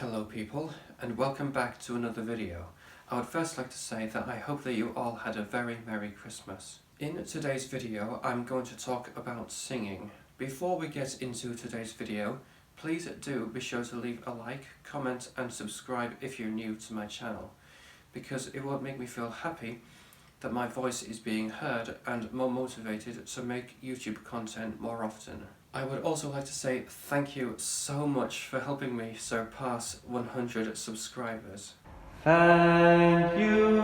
Hello people, and welcome back to another video. I would first like to say that I hope that you all had a very Merry Christmas. In today's video, I'm going to talk about singing. Before we get into today's video, please do be sure to leave a like, comment and subscribe if you're new to my channel, because it will make me feel happy that my voice is being heard and more motivated to make YouTube content more often. I would also like to say thank you so much for helping me surpass 100 subscribers. Thank you!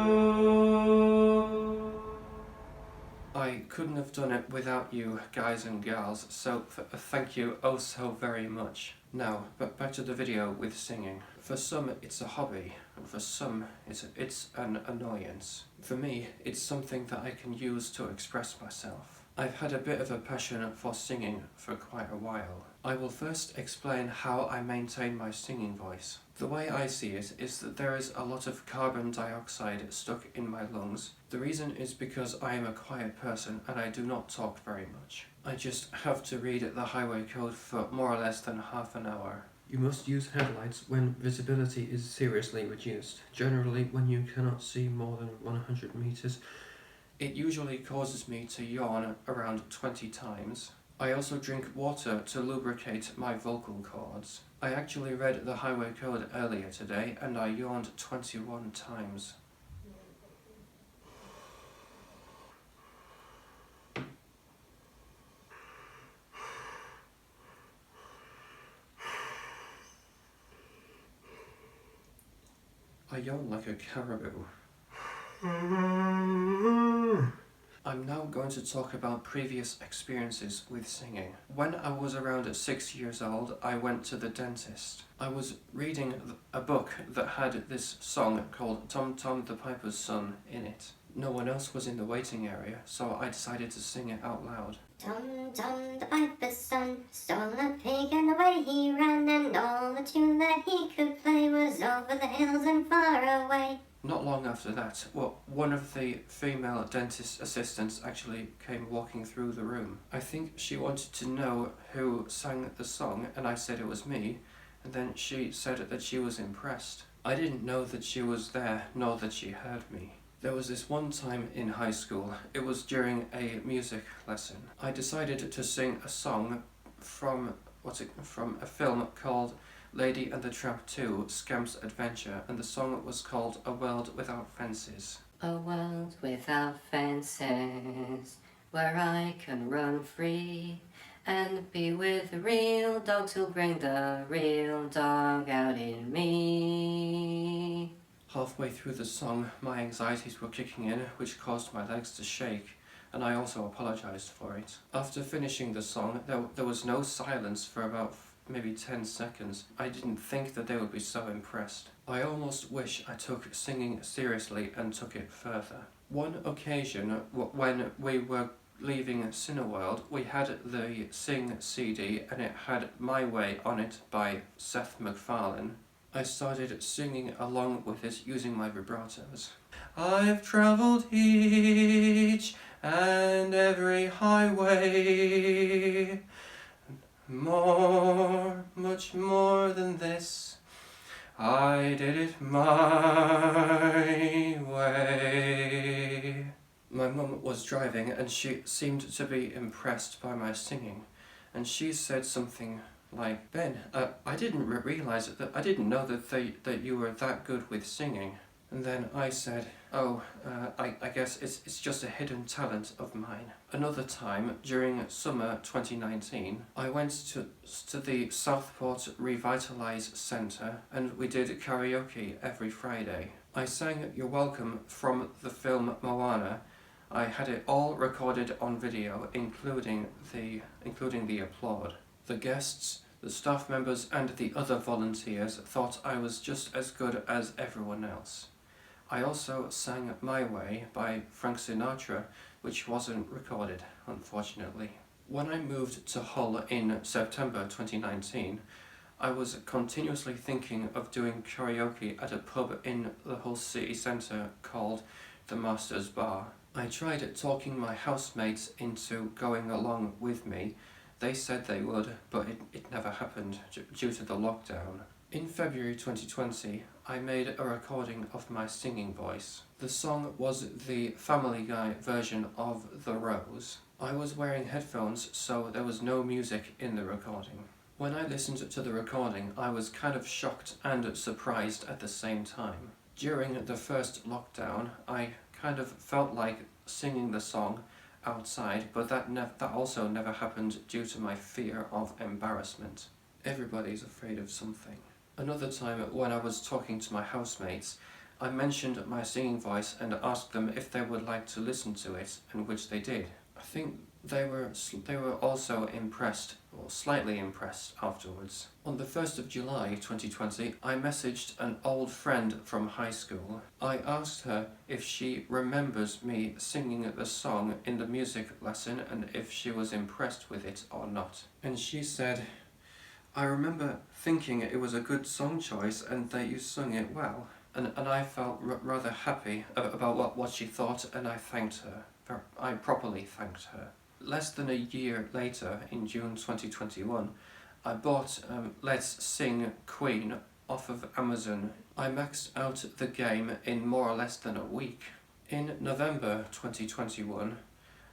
I couldn't have done it without you guys and gals, so thank you oh so very much. Now, back to the video with singing. For some it's a hobby, and for some it's an annoyance. For me, it's something that I can use to express myself. I've had a bit of a passion for singing for quite a while. I will first explain how I maintain my singing voice. The way I see it is that there is a lot of carbon dioxide stuck in my lungs. The reason is because I am a quiet person and I do not talk very much. I just have to read the highway code for more or less than half an hour. You must use headlights when visibility is seriously reduced, generally when you cannot see more than 100 meters. It usually causes me to yawn around 20 times. I also drink water to lubricate my vocal cords. I actually read the highway code earlier today and I yawned 21 times. I yawn like a caribou. I'm now going to talk about previous experiences with singing. When I was around 6 years old, I went to the dentist. I was reading a book that had this song called Tom Tom the Piper's Son in it. No one else was in the waiting area, so I decided to sing it out loud. Tom Tom the Piper's son stole a pig and away he ran, and all the tune that he could play was over the hills and far away. Not long after that, one of the female dentist assistants actually came walking through the room. I think she wanted to know who sang the song, and I said it was me, and then she said that she was impressed. I didn't know that she was there, nor that she heard me. There was this one time in high school, it was during a music lesson. I decided to sing a song from a film called Lady and the Tramp 2, Scamp's Adventure, and the song was called A World Without Fences. A world without fences, where I can run free and be with the real dogs who'll bring the real dog out in me. Halfway through the song, my anxieties were kicking in, which caused my legs to shake, and I also apologized for it. After finishing the song, there was no silence for about maybe 10 seconds. I didn't think that they would be so impressed. I almost wish I took singing seriously and took it further. One occasion, when we were leaving Cineworld, we had the Sing CD and it had My Way on it by Seth MacFarlane. I started singing along with it using my vibratos. I've travelled each and every highway, more, much more than this, I did it my way. My mum was driving and she seemed to be impressed by my singing, and she said something like, Ben, I didn't realise that I didn't know that you were that good with singing. And then I said, I guess it's just a hidden talent of mine. Another time, during summer 2019, I went to the Southport Revitalise Centre and we did karaoke every Friday. I sang You're Welcome from the film Moana. I had it all recorded on video, including the applaud. The guests, the staff members and the other volunteers thought I was just as good as everyone else. I also sang My Way by Frank Sinatra, which wasn't recorded, unfortunately. When I moved to Hull in September 2019, I was continuously thinking of doing karaoke at a pub in the Hull city centre called the Master's Bar. I tried talking my housemates into going along with me. They said they would, but it never happened due to the lockdown. In February 2020, I made a recording of my singing voice. The song was the Family Guy version of The Rose. I was wearing headphones, so there was no music in the recording. When I listened to the recording, I was kind of shocked and surprised at the same time. During the first lockdown, I kind of felt like singing the song outside, but that also never happened due to my fear of embarrassment. Everybody's afraid of something. Another time when I was talking to my housemates, I mentioned my singing voice and asked them if they would like to listen to it, and which they did. I think they were also impressed, or slightly impressed afterwards. On the 1st of July 2020, I messaged an old friend from high school. I asked her if she remembers me singing the song in the music lesson and if she was impressed with it or not. And she said, "I remember thinking it was a good song choice and that you sung it well." And I felt rather happy about what she thought, and I thanked her. I properly thanked her. Less than a year later, in June 2021, I bought Let's Sing Queen off of Amazon. I maxed out the game in more or less than a week. In November 2021,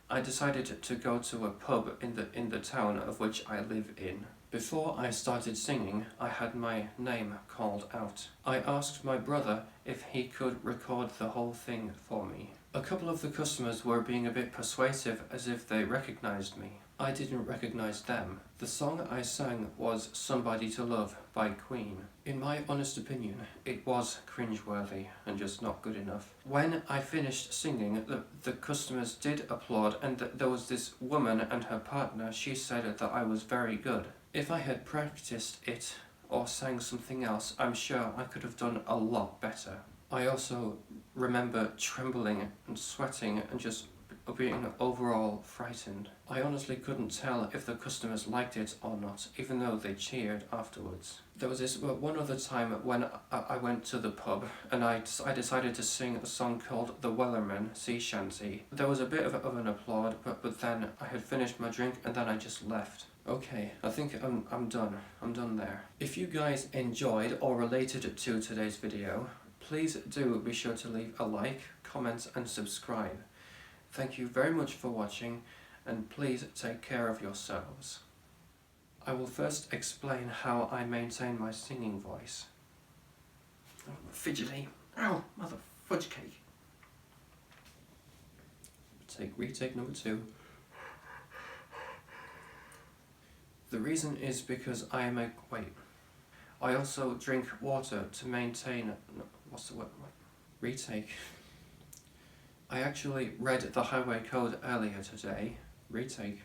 I decided to go to a pub in the town of which I live in. Before I started singing, I had my name called out. I asked my brother if he could record the whole thing for me. A couple of the customers were being a bit persuasive, as if they recognized me. I didn't recognize them. The song I sang was Somebody to Love by Queen. In my honest opinion, it was cringeworthy and just not good enough. When I finished singing, the customers did applaud, and there was this woman and her partner. She said that I was very good. If I had practiced it or sang something else, I'm sure I could have done a lot better. I also remember trembling and sweating and just being overall frightened. I honestly couldn't tell if the customers liked it or not, even though they cheered afterwards. There was this one other time when I went to the pub and I decided to sing a song called The Wellerman Sea Shanty. There was a bit of an applaud, but then I had finished my drink and then I just left. Okay, I think I'm done. I'm done there. If you guys enjoyed or related to today's video, please do be sure to leave a like, comment and subscribe. Thank you very much for watching, and please take care of yourselves. I will first explain how I maintain my singing voice. Oh, fidgety. Ow, mother fudge cake. Retake number 2. The reason is because I also drink water to maintain... What's the word? Retake. I actually read the highway code earlier today. Retake.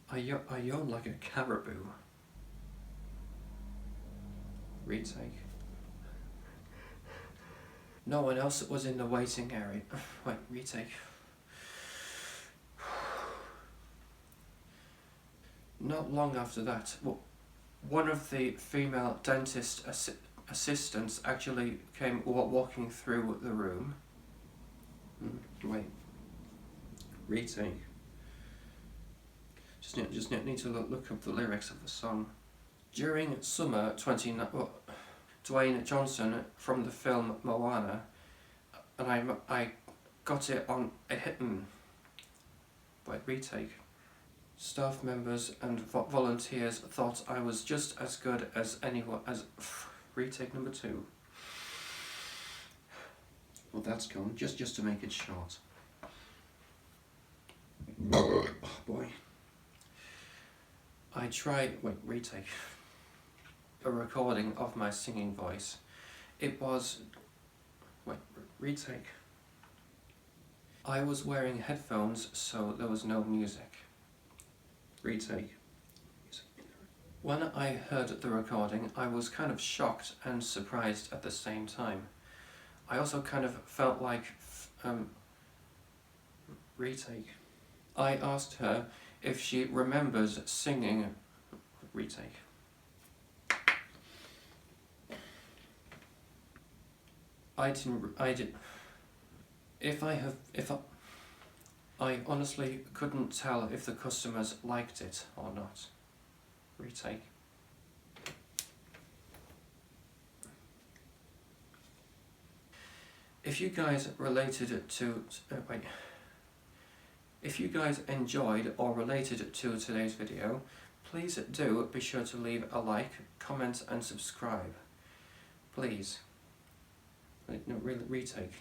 I yawn like a caribou. Retake. No one else was in the waiting area. Wait, retake. Not long after that, one of the female dentist assistants actually came walking through the room. Wait. Retake. Just need to look up the lyrics of the song. During summer Dwayne Johnson from the film Moana, and I got it on a hit. Wait, retake. Staff members and volunteers thought I was just as good as anyone as... Retake number 2. Well, that's gone, just to make it short. Oh boy. I tried... Wait, retake. A recording of my singing voice. It was... Wait, retake. I was wearing headphones, so there was no music. Retake. When I heard the recording, I was kind of shocked and surprised at the same time. I also kind of felt like... retake. I asked her if she remembers singing... Retake. I honestly couldn't tell if the customers liked it or not. Retake. if you guys related to if you guys enjoyed or related to today's video, please do be sure to leave a like, comment and subscribe. Please. No, retake.